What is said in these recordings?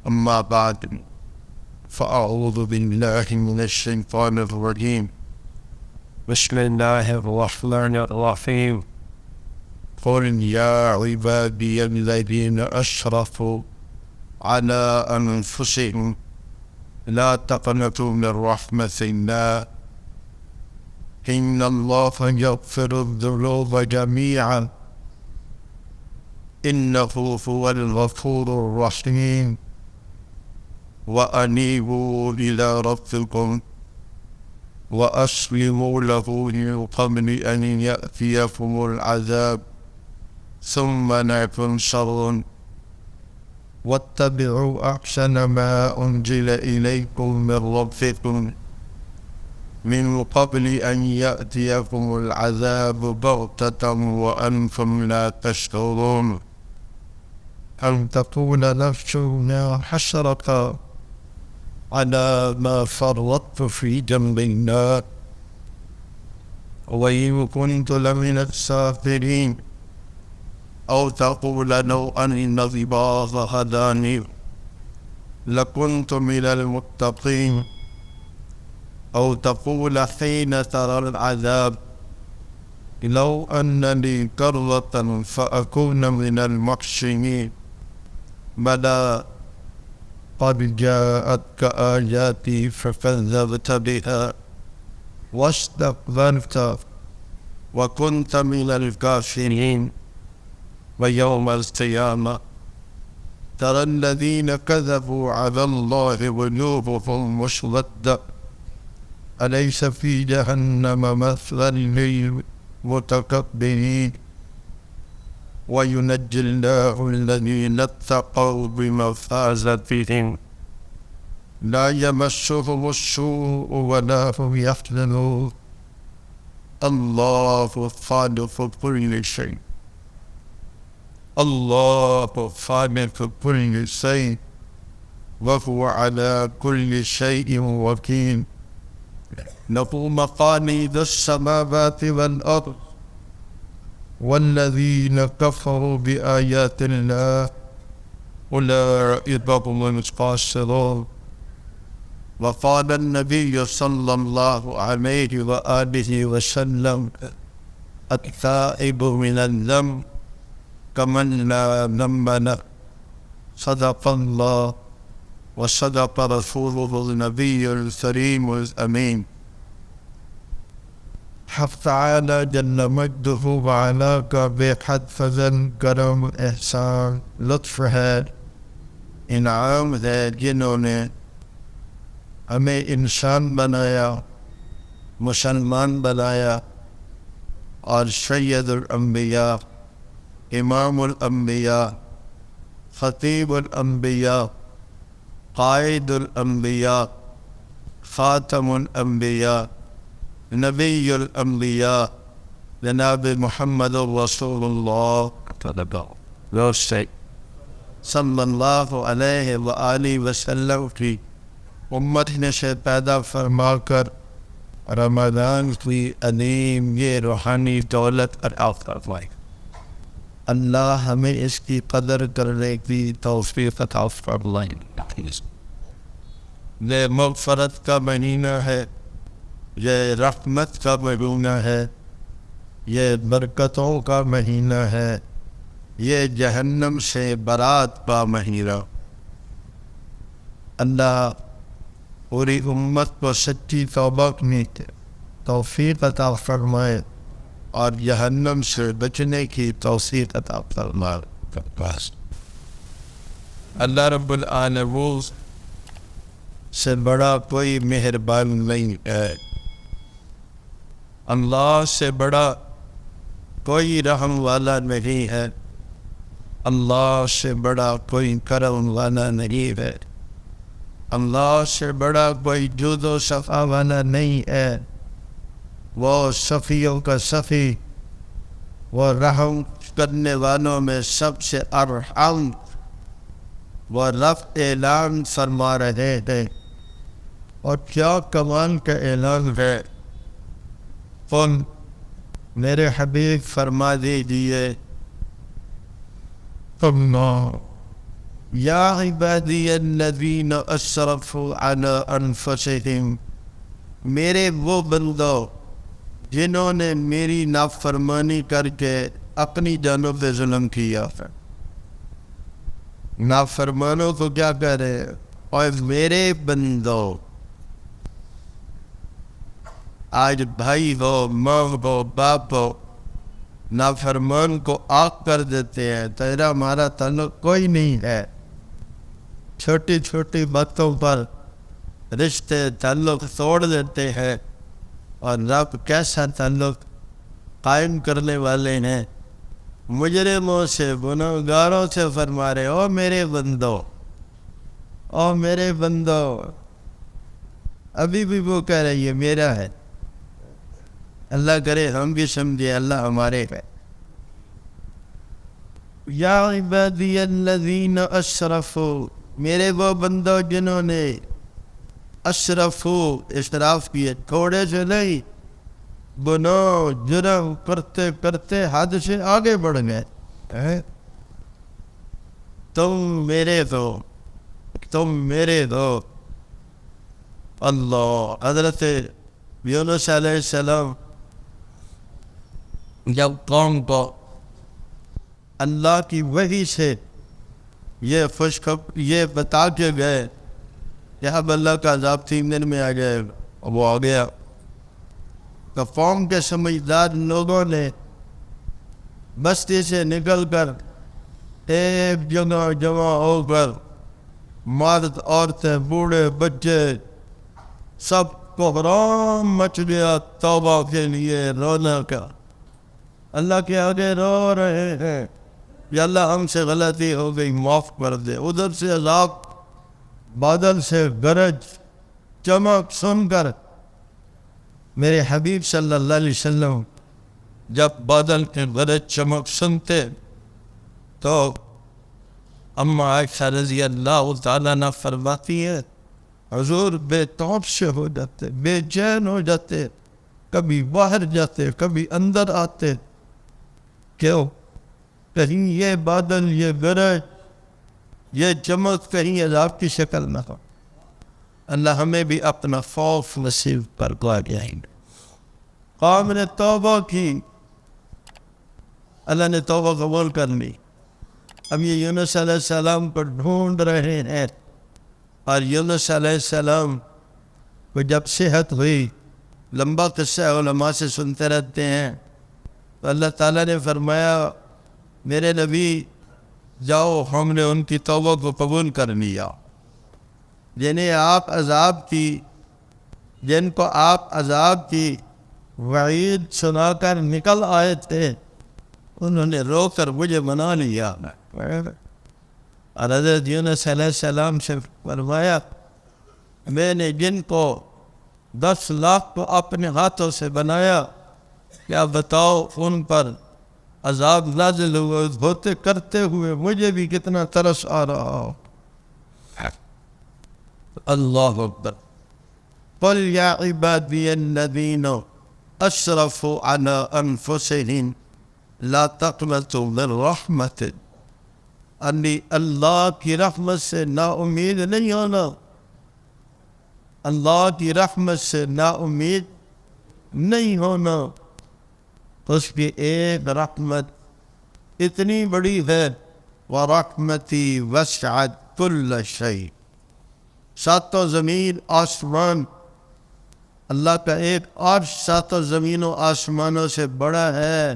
أما بعد فأعوذ بالله من الشيطان الرجيم. بسم الله الرحمن الرحيم. قل يا عبادي الذين أشرفوا على أنفسهم لا تقنطوا من رحمة الله إن الله يغفر الذنوب جميعا إنه هو الغفور الرحيم وأنيبوا إلى ربكم وأسلموا له من قبل أن يأتيكم العذاب ثم لا تنصرون واتبعوا أحسن ما أنزل إليكم من ربكم من قبل أن يأتيكم العذاب بغتة وأنتم لا تشعرون أن تقول نفس ما حسرة على ما فرطت في جنب الله وإن كنت لمن الساخرين أو تقول لو أن الله هداني لكنت من المتقين أو تقول حين ترى العذاب لو أن لي كرة فأكون من المحسنين بلى قد جاءتك آياتي فكذبت بها واستكبرت وكنت من الكافرين ويوم القيامة ترى الذين كذبوا على الله وجوههم مسودة أليس في جهنم مثوى للمتكبرين وينجي الله الذين اتقوا بمفازتهم لا يمسهم السوء ولا هم يحزنون الله خالق كل شيء الله خالق كل شيء وهو على كل شيء وكيل له مقاليد السماوات والأرض والذين كفروا بآيات الله أولئك هم الخاسرون وقال النبي صلى الله عليه وآله وسلم التائب من الذنب كمن لا ذنب له صدق الله وصدق رسوله النبي الكريم الأمين حق تعالى جل مجده وعلاك بحد فضل کرم احسان لطف ہے انعام ہے جنہوں نے ہمیں انسان بنایا مسلمان بنایا اور سید الانبیاء امام الانبیاء خطیب الانبیاء قائد الانبیاء خاتم الانبیاء نبی الانبیاء جناب محمد رسول اللہ صلی اللہ علیہ وآلہ وسلم کی امت نے سے پیدا فرما کر رمضان کی عظیم یہ روحانی دولت عطا فرمائی. اللہ ہمیں اس کی قدر کرنے کی توفیق عطا فرمائے. یہ مغفرت کا مہینہ ہے، یہ رحمت کا مہینہ ہے، یہ برکتوں کا مہینہ ہے، یہ جہنم سے برات کا مہینہ. اللہ پوری امت کو سچی توبہ کی توفیق عطا فرمائے اور جہنم سے بچنے کی توفیق عطا فرمائے. اللہ رب العالمین سے بڑا کوئی مہربان نہیں ہے، اللہ سے بڑا کوئی رحم والا نہیں ہے، اللہ سے بڑا کوئی کرم والا نہیں ہے، اللہ سے بڑا کوئی جود و صفا والا نہیں ہے. وہ صفیوں کا صفی، وہ رحم کرنے والوں میں سب سے ارحم. وہ رب اعلان فرما رہے ہیں اور کیا کمال کا اعلان ہے. قل میرے حبیب فرما دیجیے اللہ یا عبادی الذین اسرفوا علی انفسہم، میرے وہ بندو جنہوں نے میری نافرمانی کر کے اپنی جانوں پہ ظلم کیا ہے۔ نافرمانوں کو کیا کہہ رہے ہیں؟ اور میرے بندو، آج بھائی ہو، ماں ہو، باپ ہو، نافرمان کو آگ کر دیتے ہیں، تیرا ہمارا تعلق کوئی نہیں ہے، چھوٹی چھوٹی باتوں پر رشتے تعلق توڑ دیتے ہیں، اور رب کیسا تعلق قائم کرنے والے ہیں، مجرموں سے، گنہگاروں سے فرما رہے، او میرے بندو، او میرے بندو، ابھی بھی وہ کہہ رہی ہے میرا ہے۔ اللہ کرے ہم بھی سمجھے اللہ ہمارے ہے۔ یا عبادی الذین اسرفوا، میرے وہ بندو جنہوں نے اسراف کیے، تھوڑے سے نہیں، گناہ جرم کرتے کرتے حد سے آگے بڑھ گئے۔ تم میرے دو، تم میرے دو۔ اللہ، حضرت یونس علیہ السلام جب قوم کو اللہ کی وحی سے یہ بتا کے گئے کہ اب اللہ کا عذاب 3 دن میں آ جائے گا، وہ آ گیا، تو قوم کے سمجھدار لوگوں نے بستی سے نکل کر ایک جگہ جمع ہو کر مرد، عورتیں، بوڑھے، بچے، سب کو حرام مچ گیا توبہ کے لیے، رونا کا، اللہ کے آگے رو رہے ہیں یا اللہ ہم سے غلطی ہو گئی، معاف کر دے۔ ادھر سے عذاب، بادل سے گرج چمک سن کر میرے حبیب صلی اللہ علیہ وسلم جب بادل کے گرج چمک سنتے تو اما عائشہ رضی اللہ تعالیٰ عنہ فرماتی ہے حضور بے توب سے ہو جاتے، بے چین ہو جاتے، کبھی باہر جاتے، کبھی اندر آتے، کیوں؟ کہیں یہ بادل، یہ گرج، یہ چمک کہیں عذاب کی شکل نہ ہو۔ اللہ ہمیں بھی اپنا خوف نصیب پر گائیں۔ قوم نے توبہ کی، اللہ نے توبہ قبول کر لی۔ اب یہ یونس علیہ السلام کو ڈھونڈ رہے ہیں، اور یونس علیہ السلام کو جب صحت ہوئی، لمبا قصہ علماء سے سنتے رہتے ہیں، تو اللہ تعالیٰ نے فرمایا میرے نبی جاؤ، ہم نے ان کی توبہ کو قبول کر لیا۔ جنہیں آپ عذاب کی، جن کو آپ عذاب کی وعید سنا کر نکل آئے تھے، انہوں نے رو کر مجھے منا لیا۔ اور حضرت یونس علیہ السلام سے فرمایا میں نے جن کو 10 لاکھ کو اپنے ہاتھوں سے بنایا، کیا بتاؤ ان پر عذاب نازل ہوتے کرتے ہوئے مجھے بھی کتنا ترس آ رہا ہو۔ اللہ اکبر۔ قل یا عبادی الذین اسرفوا علی انفسہم لا تقنطوا من رحمت اللہ کی رحمت سے نا امید نہیں ہونا، اللہ کی رحمت سے نا امید نہیں ہونا۔ اس کی ایک رحمت اتنی بڑی ہے، وَرَحْمَتِي وَسْعَتْ كُلَّ شَيْءٍ، 7 زمین آسمان، اللہ کا ایک عرش 7 زمینوں آسمانوں سے بڑا ہے،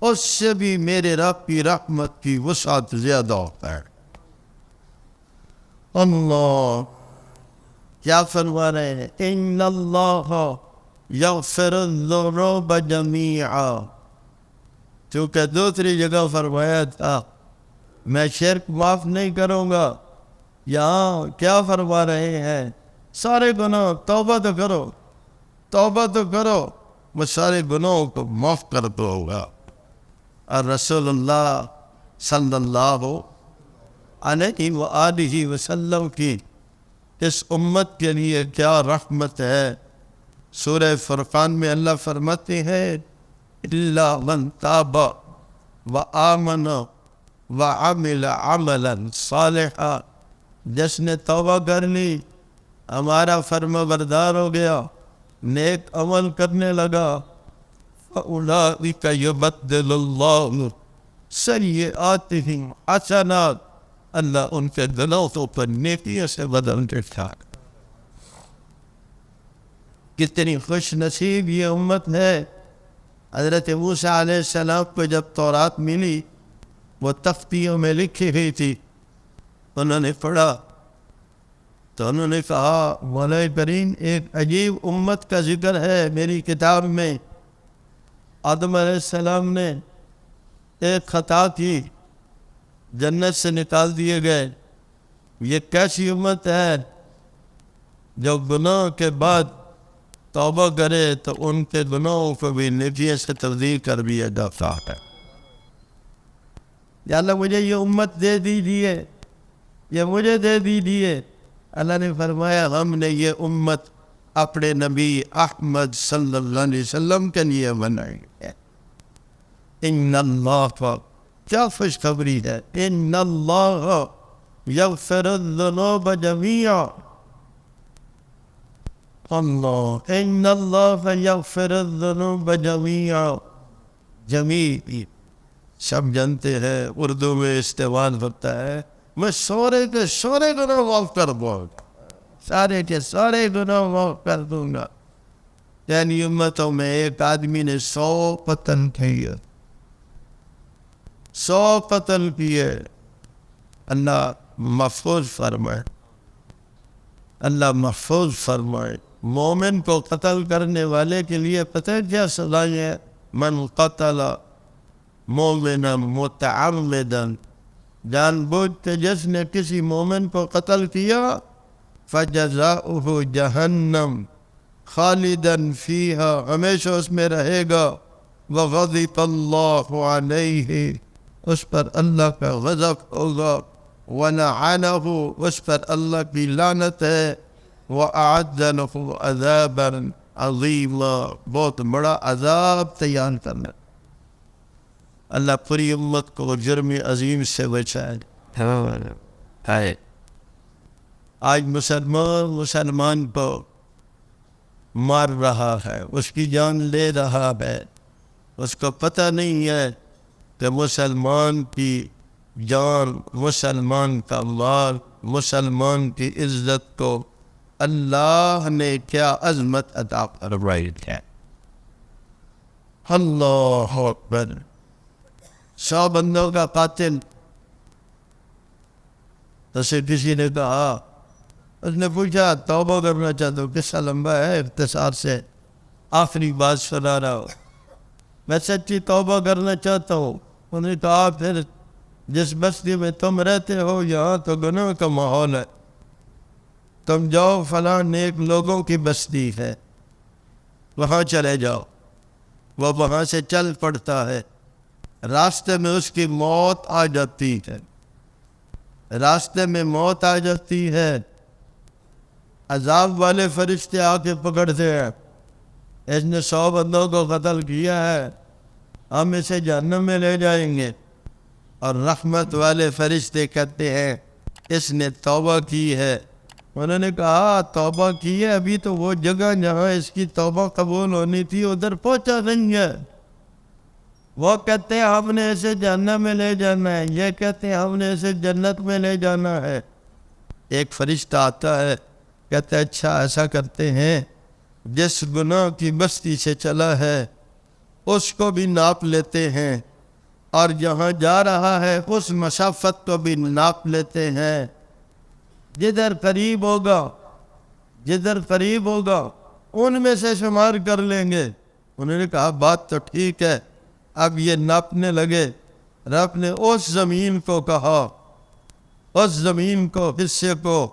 اس سے بھی میرے رب کی رحمت کی وسعت زیادہ ہوتا ہے۔ اللہ کیا فرما رہے ہیں؟ ان اللہ یغفر الذنوب جمیعا، کیونکہ دوسری جگہ فرمایا تھا میں شرک معاف نہیں کروں گا، یہاں کیا فرما رہے ہیں؟ سارے گناہ، توبہ تو کرو، توبہ تو کرو، میں سارے گناہوں کو معاف کر دوں گا۔ اور رسول اللہ صلی اللہ علیہ وآلہ وسلم کی اس امت کے لیے کیا رحمت ہے۔ سورہ فرقان میں اللہ فرماتے ہیں اِلَّا مَن تَابَ وَآمَنَ وعمل عملا صالحا، جس نے توبہ کر لی، ہمارا فرما بردار ہو گیا، نیک عمل کرنے لگا، فَأُولَٰئِكَ يُبَدِّلُ اللَّهُ سَيِّئَاتِهِمْ حَسَنَاتٍ، اللہ ان کے دلوں کو پر نیکیوں سے بدل دیتا۔ کتنی خوش نصیب یہ امت ہے۔ حضرت موسیٰ علیہ السلام کو جب تورات ملی، وہ تختیوں میں لکھی ہوئی تھی، انہوں نے پڑھا تو انہوں نے کہا مولا کریم ایک عجیب امت کا ذکر ہے میری کتاب میں۔ آدم علیہ السلام نے ایک خطا کی، جنت سے نکال دیے گئے، یہ کیسی امت ہے جو گناہ کے بعد توبہ کرے تو ان کے گناہوں کو بھی نیکیوں سے تبدیل کر دیا جاتا ہے۔ یا اللہ مجھے یہ امت دے دیجیے، یہ مجھے دے دیجیے۔ اللہ نے فرمایا ہم نے یہ امت اپنے نبی احمد صلی اللہ علیہ وسلم کے لیے بنائی ہے۔ ان اللہ کا کیا خوشخبری ہے، ان اللہ یغفر الذنوب جميعا، اللہ ان اللہ یغفر الذنوب جميعا، جمیع سب جانتے ہیں اردو میں استعمال ہوتا ہے، میں سورے کے سورے گناہ معاف کر دوں گا، سارے کے سارے گناہ معاف کر دوں گا۔ یعنی امتوں میں ایک آدمی نے 100 قتل کیے، 100 قتل کیے، اللہ محفوظ فرمائے، اللہ محفوظ فرمائے۔ مومن کو قتل کرنے والے کے لیے پتہ ہے کیا سزا ہے؟ من قتل مومنا متعمدا، جان بوجھ کے جس نے کسی مومن کو قتل کیا، فجزاؤہ جہنم خالدا فیہا، ہمیشہ اس میں رہے گا، وغضب اللہ علیہ، اس پر اللہ کا غضب ہوگا، ولعنہ، اس پر اللہ کی لعنت ہے، وأعد له عذابا عظیما، بہت بڑا عذاب تیار کرنا۔ اللہ پوری امت کو جرم عظیم سے بچائے۔ آج مسلمان کو مار رہا ہے، اس کی جان لے رہا ہے، اس کو پتہ نہیں ہے کہ مسلمان کی جان، مسلمان کا مال، مسلمان کی عزت کو اللہ نے کیا عظمت عطا فرمائی ہے۔ اللہ اکبر۔ 100 بندوں کا قاتل، اسے کسی نے کہا، اس نے پوچھا توبہ کرنا چاہتا ہوں، قصہ لمبا ہے، اختصار سے آخری بات سنا رہا ہوں، میں سچی توبہ کرنا چاہتا ہوں۔ انہوں نے کہا پھر جس بستی میں تم رہتے ہو یہاں تو گناہ کا ماحول ہے، تم جاؤ فلاں نیک لوگوں کی بستی ہے، وہاں چلے جاؤ۔ وہ وہاں سے چل پڑتا ہے، راستے میں اس کی موت آ جاتی ہے، راستے میں موت آ جاتی ہے، عذاب والے فرشتے آ کے پکڑتے ہیں، اس نے 100 بندوں کو قتل کیا ہے، ہم اسے جہنم میں لے جائیں گے۔ اور رحمت والے فرشتے کہتے ہیں اس نے توبہ کی ہے۔ انہوں نے کہا توبہ کی ہے، ابھی تو وہ جگہ جہاں اس کی توبہ قبول ہونی تھی ادھر پہنچا نہیں ہے۔ وہ کہتے ہیں ہم نے اسے جہنم میں لے جانا ہے، یہ کہتے ہیں ہم نے اسے جنت میں لے جانا ہے۔ ایک فرشتہ آتا ہے، کہتا ہے اچھا ایسا کرتے ہیں، جس گناہ کی بستی سے چلا ہے اس کو بھی ناپ لیتے ہیں، اور جہاں جا رہا ہے اس مسافت کو بھی ناپ لیتے ہیں، جدھر قریب ہوگا ان میں سے شمار کر لیں گے۔ انہوں نے کہا بات تو ٹھیک ہے، اب یہ ناپنے لگے۔ رب نے اس زمین کو کہا، اس زمین کو، حصے کو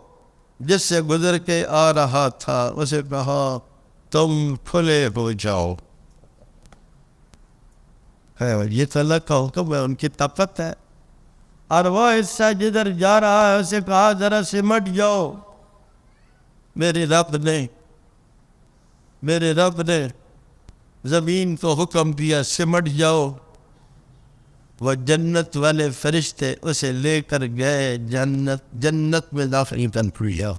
جس سے گزر کے آ رہا تھا، اسے کہا تم کھلے ہو جاؤ۔ یہ تو اللہ کا حکم ہے، ان کی طاقت ہے۔ اور وہ حصہ جدھر جا رہا ہے اسے کہا ذرا سمٹ جاؤ۔ میرے رب نے زمین کو حکم دیا سمٹ جاؤ۔ وہ جنت والے فرشتے اسے لے کر گئے جنت میں داخل کر دیا.